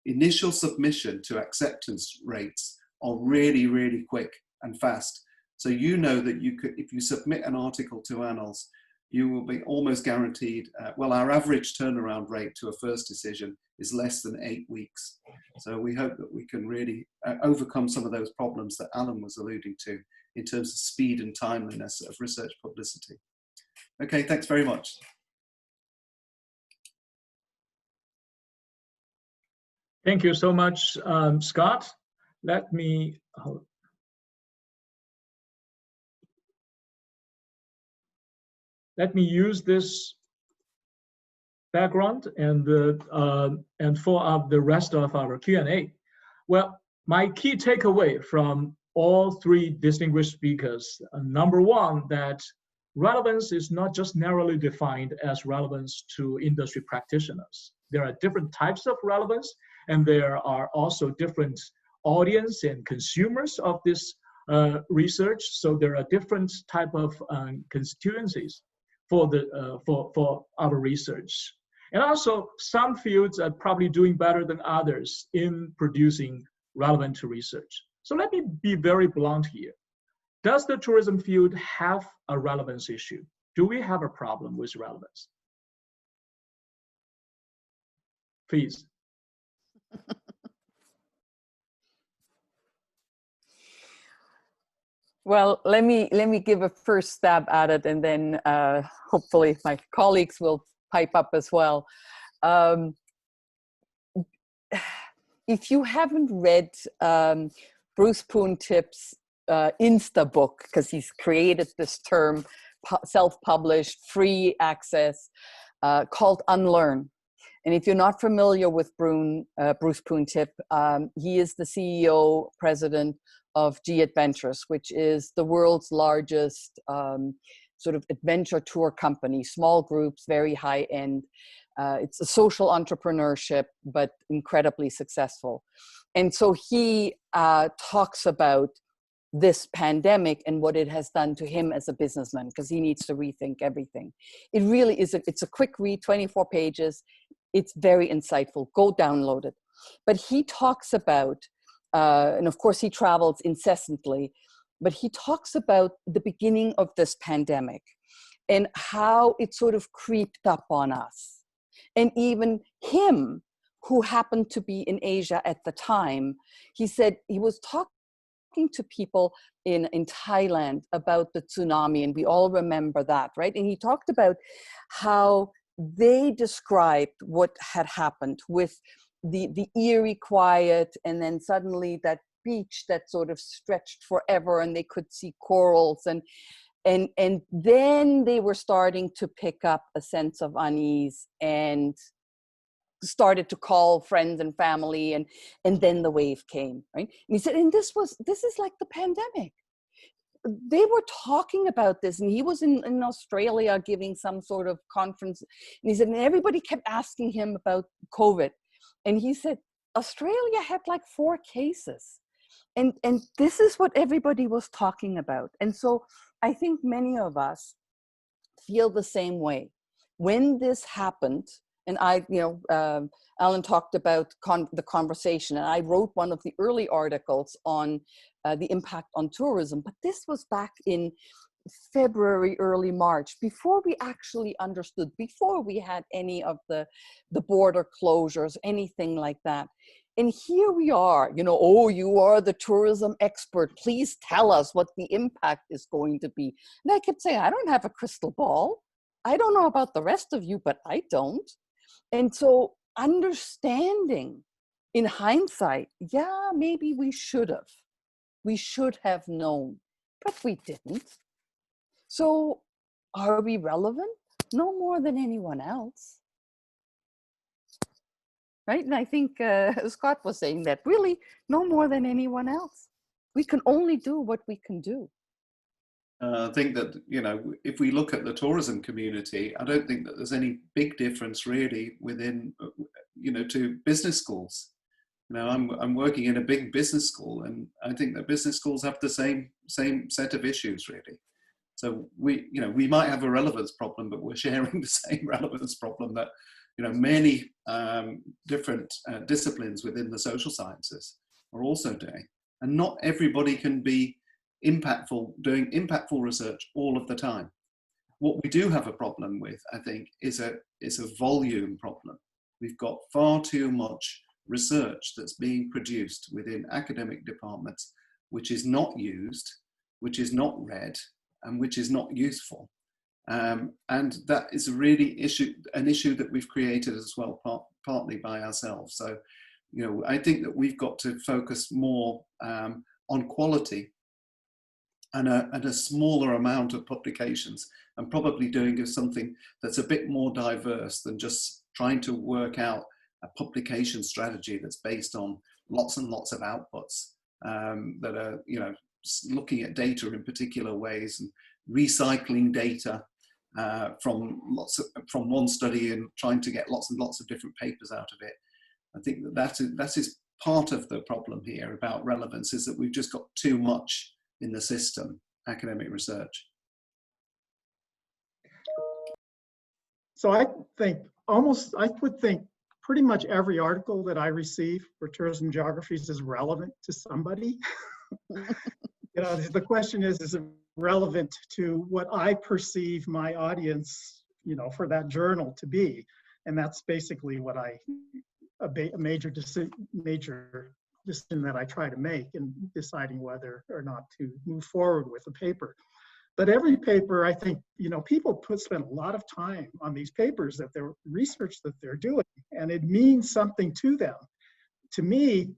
initial submission to acceptance rates are really, really quick and fast. So you know that you could, if you submit an article to Annals, you will be almost guaranteed, well, our average turnaround rate to a first decision is less than 8 weeks. So we hope that we can really overcome some of those problems that Alan was alluding to in terms of speed and timeliness of research publicity. Okay, thanks very much. Thank you so much, Scott. Let me use this background and fill up the rest of our Q&A. Well, my key takeaway from all three distinguished speakers, number one, that relevance is not just narrowly defined as relevance to industry practitioners. There are different types of relevance, and there are also different audience and consumers of this research. So there are different type of constituencies for our research. And also some fields are probably doing better than others in producing relevant research. So let me be very blunt here. Does the tourism field have a relevance issue? Do we have a problem with relevance? Please. Well, let me give a first stab at it, and then hopefully my colleagues will pipe up as well. If you haven't read Bruce Poon-Tipp's Insta book, because he's created this term, self-published, free access, called Unlearn. And if you're not familiar with Bruce Poon-Tipp, he is the CEO, president of G-Adventures, which is the world's largest sort of adventure tour company, small groups, very high end. It's a social entrepreneurship, but incredibly successful. And so he talks about this pandemic and what it has done to him as a businessman, because he needs to rethink everything. It really is, it's a quick read, 24 pages. It's very insightful. Go download it. But he talks about, and of course he travels incessantly, but he talks about the beginning of this pandemic and how it sort of creeped up on us. And even him, who happened to be in Asia at the time, he said he was talking to people in Thailand about the tsunami, and we all remember that, right? And he talked about how they described what had happened with the eerie quiet, and then suddenly that beach that sort of stretched forever and they could see corals, and then they were starting to pick up a sense of unease and started to call friends and family, and then the wave came, right? And he said, and this is like the pandemic. They were talking about this, and he was in Australia giving some sort of conference, and he said, and everybody kept asking him about COVID. And he said, Australia had like 4 cases. And this is what everybody was talking about. And so I think many of us feel the same way. When this happened, and Alan talked about the conversation, and I wrote one of the early articles on the impact on tourism, but this was back in February, early March, before we actually understood, before we had any of the border closures, anything like that. And here we are, oh, you are the tourism expert. Please tell us what the impact is going to be. And I kept saying, I don't have a crystal ball. I don't know about the rest of you, but I don't. And so understanding in hindsight, yeah, maybe we should have. We should have known, but we didn't. So are we relevant? No more than anyone else. Right? And I think Scott was saying that, really, no more than anyone else. We can only do what we can do. I think that, if we look at the tourism community, I don't think that there's any big difference really within, to business schools. I'm working in a big business school, and I think that business schools have the same set of issues really. So we might have a relevance problem, but we're sharing the same relevance problem that many different disciplines within the social sciences are also doing. And not everybody can be doing impactful research all of the time. What we do have a problem with, I think, is a volume problem. We've got far too much research that's being produced within academic departments, which is not used, which is not read, and which is not useful. And that is really an issue that we've created as well, partly by ourselves. So, I think that we've got to focus more on quality and a smaller amount of publications, and probably doing something that's a bit more diverse than just trying to work out a publication strategy that's based on lots and lots of outputs that are, looking at data in particular ways and recycling data from one study and trying to get lots and lots of different papers out of it. I think that is part of the problem here about relevance, is that we've just got too much in the system, academic research. So I would think pretty much every article that I receive for Tourism Geographies is relevant to somebody. The question is it relevant to what I perceive my audience, for that journal to be? And that's basically what a major decision that I try to make in deciding whether or not to move forward with a paper. But every paper, I think, people spend a lot of time on these papers, that their research that they're doing, and it means something to them. To me,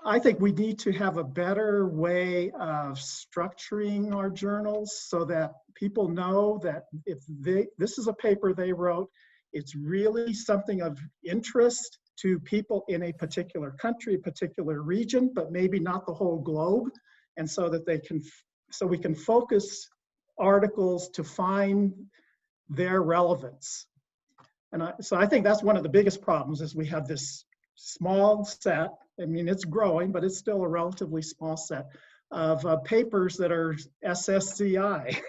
I think we need to have a better way of structuring our journals so that people know that if this is a paper they wrote, it's really something of interest to people in a particular country, a particular region, but maybe not the whole globe. And so that we can focus articles to find their relevance. And so I think that's one of the biggest problems, is we have this small set. I mean, it's growing, but it's still a relatively small set of papers that are SSCI,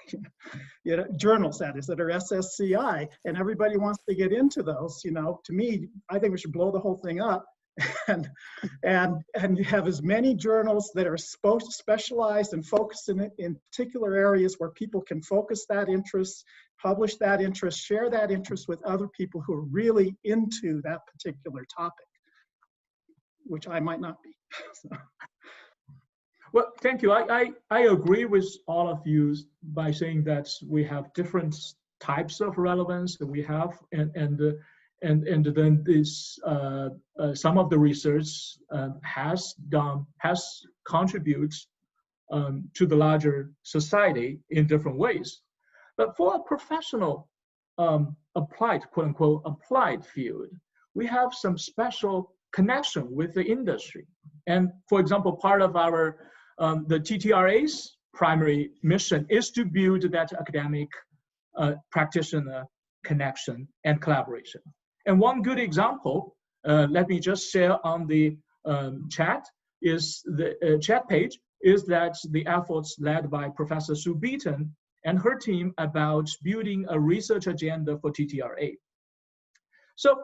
journals that are SSCI, and everybody wants to get into those. To me, I think we should blow the whole thing up and have as many journals that are specialized and focused in particular areas where people can focus that interest, publish that interest, share that interest with other people who are really into that particular topic, which I might not be. Well, thank you. I agree with all of you by saying that we have different types of relevance that we have, and then this some of the research has contributed to the larger society in different ways. But for a professional applied, quote unquote, applied field, we have some special connection with the industry. And for example, part of our the TTRA's primary mission is to build that academic practitioner connection and collaboration. And one good example, let me just share on the chat, is the chat page, is that the efforts led by Professor Sue Beaton and her team about building a research agenda for TTRA. So,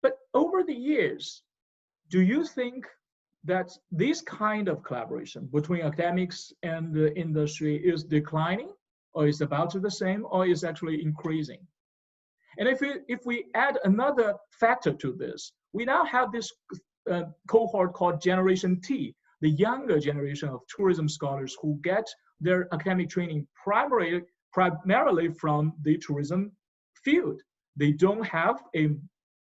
but over the years, do you think that this kind of collaboration between academics and the industry is declining, or is about the same, or is actually increasing? And if we add another factor to this, we now have this cohort called Generation T, the younger generation of tourism scholars who get their academic training primarily from the tourism field. They don't have a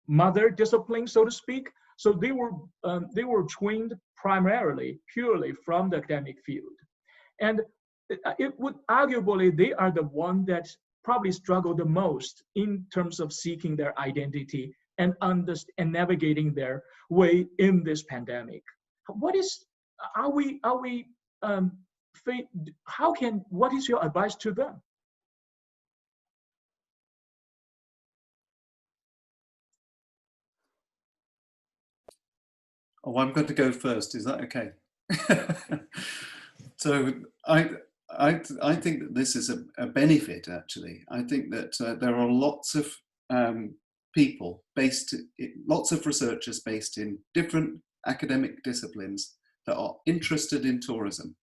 mother discipline, so to speak, so they were trained primarily, purely from the academic field. And it would arguably, they are the one that probably struggle the most in terms of seeking their identity and navigating their way in this pandemic. What is your advice to them? Oh, I'm going to go first. Is that okay? So I think that this is a benefit, actually. I think that there are lots of people lots of researchers based in different academic disciplines that are interested in tourism,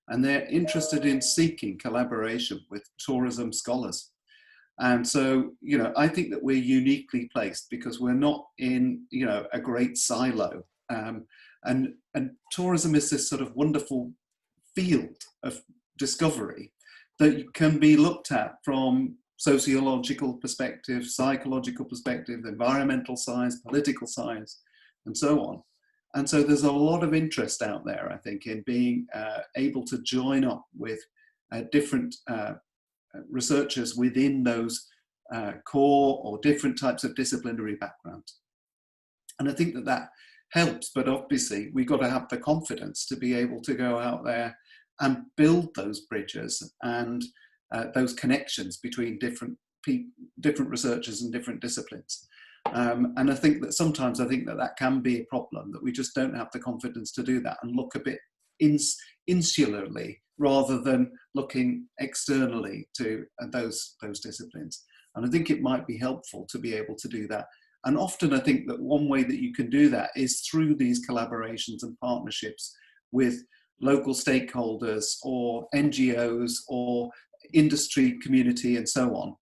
and they're interested in seeking collaboration with tourism scholars. And so, I think that we're uniquely placed because we're not in, a great silo. And tourism is this sort of wonderful field of discovery that can be looked at from sociological perspective, psychological perspective, environmental science, political science, and so on. And so there's a lot of interest out there, I think, in being able to join up with different researchers within those core or different types of disciplinary backgrounds. And I think that that helps, but obviously we've got to have the confidence to be able to go out there and build those bridges and those connections between different researchers and different disciplines. And I think that sometimes that can be a problem, that we just don't have the confidence to do that and look a bit insularly rather than looking externally to those disciplines. And I think it might be helpful to be able to do that. And often I think that one way that you can do that is through these collaborations and partnerships with local stakeholders or NGOs or industry community and so on.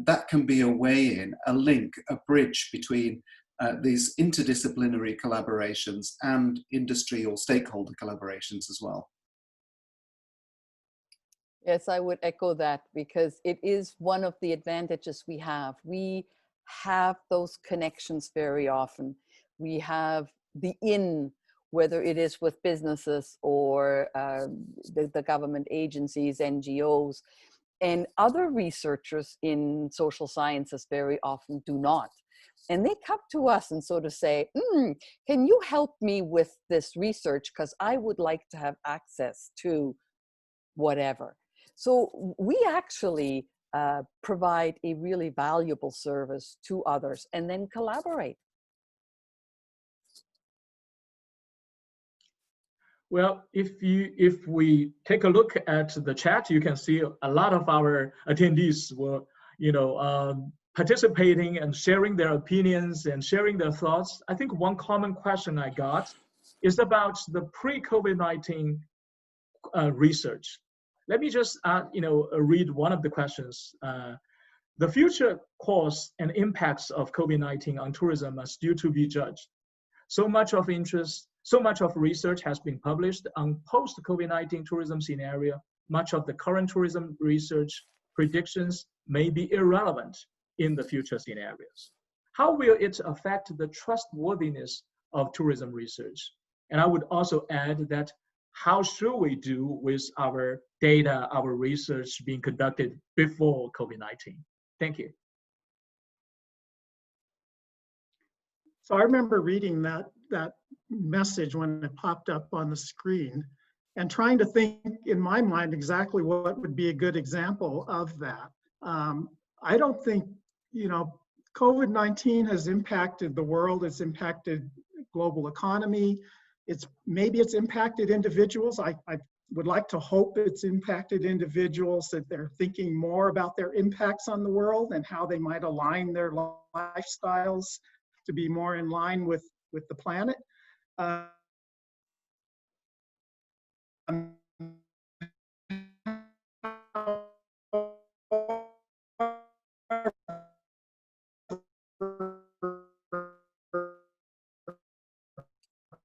That can be a way in, a link, a bridge between these interdisciplinary collaborations and industry or stakeholder collaborations as well. Yes, I would echo that, because it is one of the advantages we have. We have those connections very often. We have the in, whether it is with businesses or the government agencies, NGOs, and other researchers in social sciences very often do not. And they come to us and sort of say, can you help me with this research? Because I would like to have access to whatever. So we actually provide a really valuable service to others and then collaborate. Well, if we take a look at the chat, you can see a lot of our attendees were, participating and sharing their opinions and sharing their thoughts. I think one common question I got is about the pre-COVID-19 research. Let me just, read one of the questions. The future course and impacts of COVID-19 on tourism are still to be judged. So much of research has been published on post-COVID-19 tourism scenario. Much of the current tourism research predictions may be irrelevant in the future scenarios. How will it affect the trustworthiness of tourism research? And I would also add that how should we do with our data, our research being conducted before COVID-19? Thank you. So I remember reading that message when it popped up on the screen and trying to think in my mind exactly what would be a good example of that. I don't think, COVID-19 has impacted the world, it's impacted global economy, maybe it's impacted individuals. I would like to hope it's impacted individuals, that they're thinking more about their impacts on the world and how they might align their lifestyles to be more in line with the planet.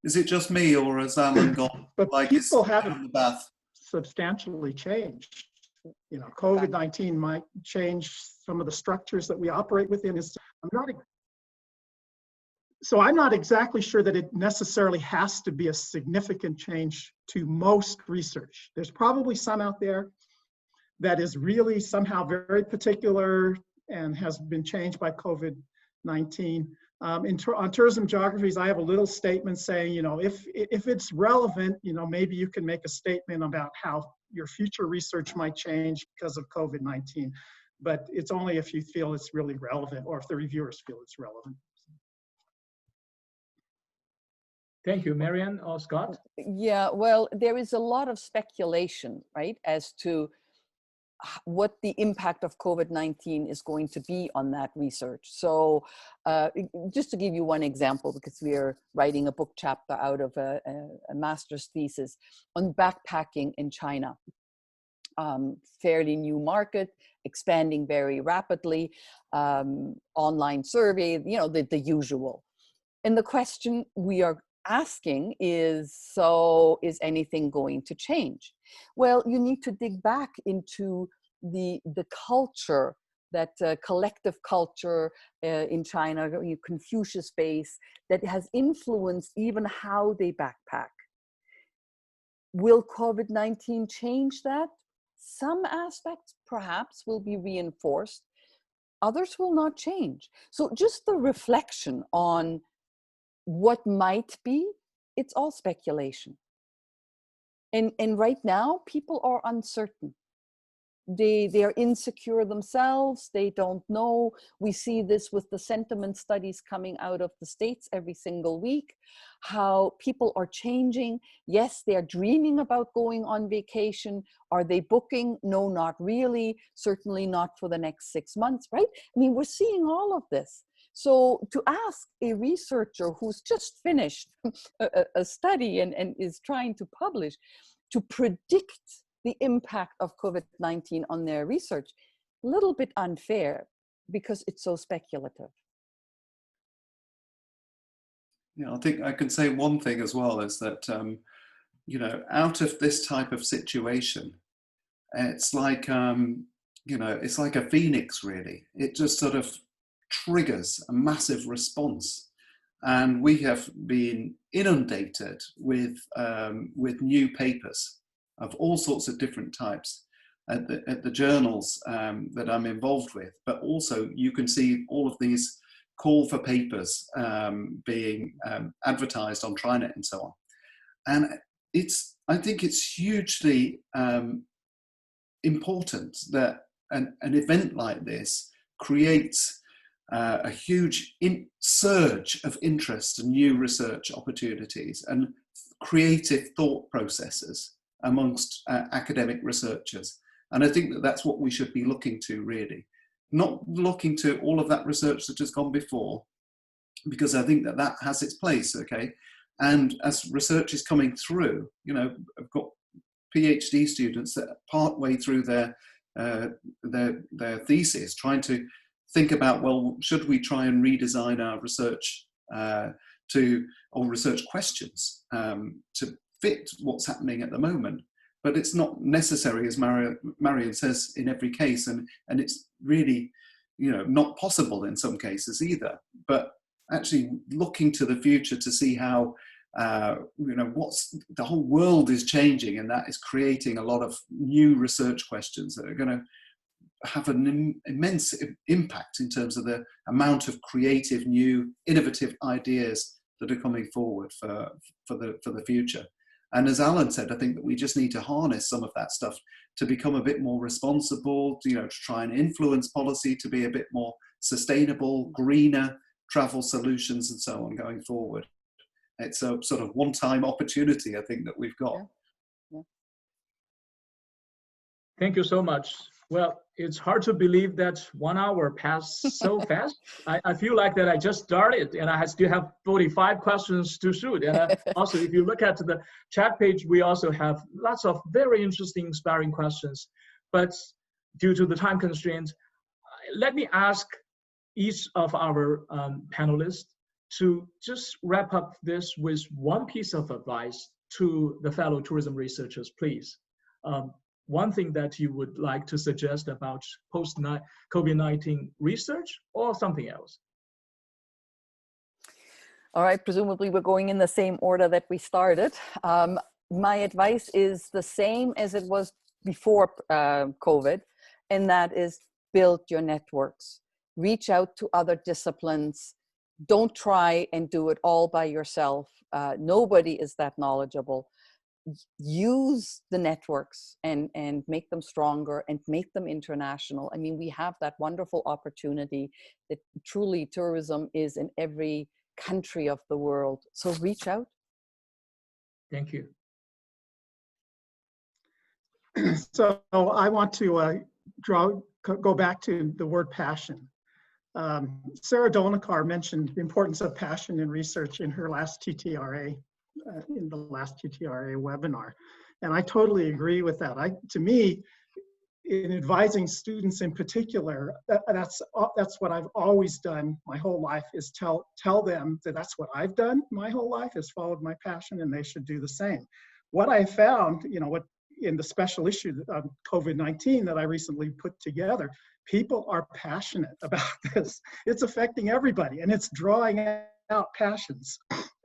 Is it just me, or has Alan gone but like people his haven't in the bath? Substantially changed. COVID-19 might change some of the structures that we operate within. I'm not exactly sure that it necessarily has to be a significant change to most research. There's probably some out there that is really somehow very particular and has been changed by COVID-19. On tourism geographies, I have a little statement saying, if it's relevant, maybe you can make a statement about how your future research might change because of COVID-19. But it's only if you feel it's really relevant, or if the reviewers feel it's relevant. Thank you, Marion or Scott. Yeah, well, there is a lot of speculation, right, as to what the impact of COVID-19 is going to be on that research. So just to give you one example, because we are writing a book chapter out of a master's thesis on backpacking in China. Fairly new market, expanding very rapidly, online survey, you know, the usual. And the question we are asking is, so is anything going to change? Well, you need to dig back into the culture, that collective culture in China, Confucius base, that has influenced even how they backpack. Will COVID-19 change that? Some aspects perhaps will be reinforced, others will not change. So just the reflection on what might be, it's all speculation. And right now, people are uncertain. They are insecure themselves. They don't know. We see this with the sentiment studies coming out of the States every single week, how people are changing. Yes, they are dreaming about going on vacation. Are they booking? No, not really. Certainly not for the next 6 months, right? I mean, we're seeing all of this. So to ask a researcher who's just finished a study and is trying to publish, to predict the impact of COVID-19 on their research, a little bit unfair because it's so speculative. Yeah, I think I can say one thing as well is that, you know, out of this type of situation, it's like, you know, it's like a phoenix really. It just sort of triggers a massive response. And we have been inundated with new papers of all sorts of different types at the journals that I'm involved with, but also you can see all of these call for papers being advertised on Trinet and so on. And I think it's hugely important that an event like this creates a huge surge of interest and new research opportunities and creative thought processes amongst academic researchers. And I think that that's what we should be looking to really. Not looking to all of that research that has gone before, because I think that that has its place, okay? And as research is coming through, you know, I've got PhD students that are part way through their thesis, trying to think about, well, should we try and redesign our research or research questions to fit what's happening at the moment? But it's not necessary, as Marion says, in every case, and it's really, you know, not possible in some cases either. But actually looking to the future to see how, you know, the whole world is changing, and that is creating a lot of new research questions that are going to have an immense impact in terms of the amount of creative, new, innovative ideas that are coming forward for the future. And as Alan said, I think that we just need to harness some of that stuff to become a bit more responsible, you know, to try and influence policy to be a bit more sustainable, greener travel solutions and so on going forward. It's a sort of one-time opportunity, I think, that we've got. Yeah. Thank you so much. Well, it's hard to believe that 1 hour passed so fast. I feel like that I just started and I still have 45 questions to shoot. And also, if you look at the chat page, we also have lots of very interesting, inspiring questions. But due to the time constraints, let me ask each of our panelists to just wrap up this with one piece of advice to the fellow tourism researchers, please. One thing that you would like to suggest about post-COVID-19 research or something else? All right, presumably we're going in the same order that we started. My advice is the same as it was before COVID, and that is build your networks. Reach out to other disciplines. Don't try and do it all by yourself. Nobody is that knowledgeable. Use the networks and make them stronger and make them international. I mean, we have that wonderful opportunity that truly tourism is in every country of the world. So reach out. Thank you. So I want to go back to the word passion. Sarah Dolnikar mentioned the importance of passion in research in her last TTRA, in the last TTRA webinar. And I totally agree with that. To me, in advising students in particular, that's what I've always done my whole life, is tell them that that's what I've done my whole life, is followed my passion, and they should do the same. What I found, what in the special issue of COVID-19 that I recently put together, people are passionate about this. It's affecting everybody, and it's drawing out passions.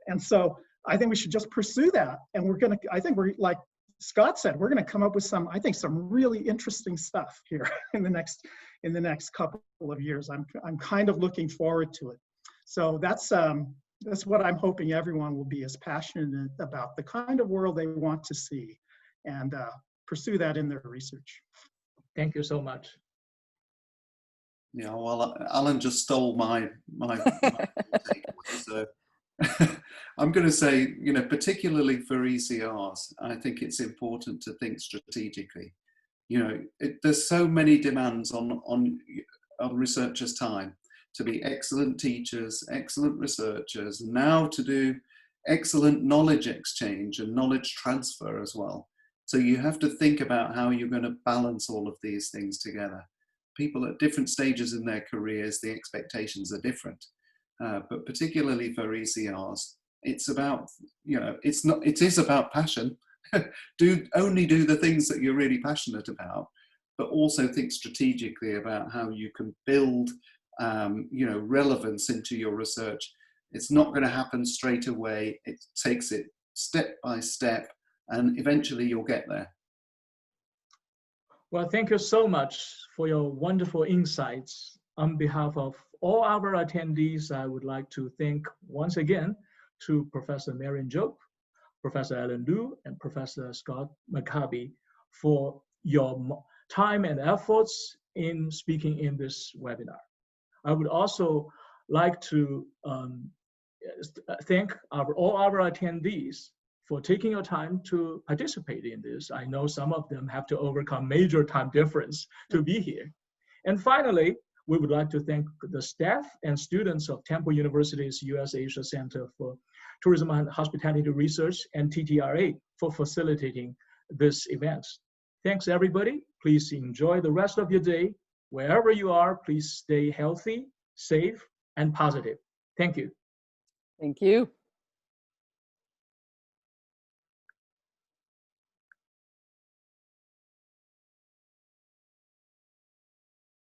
And so I think we should just pursue that. And I think we're, like Scott said, we're going to come up with some really interesting stuff here in the next couple of years. I'm kind of looking forward to it. So that's what I'm hoping everyone will be as passionate about, the kind of world they want to see, and pursue that in their research. Thank you so much. Yeah, well, Alan just stole my so I'm going to say, particularly for ECRs, I think it's important to think strategically. There's so many demands on researchers' time to be excellent teachers, excellent researchers, now to do excellent knowledge exchange and knowledge transfer as well. So you have to think about how you're going to balance all of these things together. People at different stages in their careers, the expectations are different. But particularly for ECRs, it's about, it is about passion. Only do the things that you're really passionate about, but also think strategically about how you can build, relevance into your research. It's not going to happen straight away. It takes it step by step, and eventually you'll get there. Well, thank you so much for your wonderful insights. On behalf of all our attendees, I would like to thank once again to Professor Marion Joppe, Professor Alan Liu, and Professor Scott McCabe for your time and efforts in speaking in this webinar. I would also like to thank all our attendees for taking your time to participate in this. I know some of them have to overcome major time difference to be here. And finally, we would like to thank the staff and students of Temple University's U.S. Asia Center for Tourism and Hospitality Research and TTRA for facilitating this event. Thanks, everybody. Please enjoy the rest of your day. Wherever you are, please stay healthy, safe, and positive. Thank you. Thank you.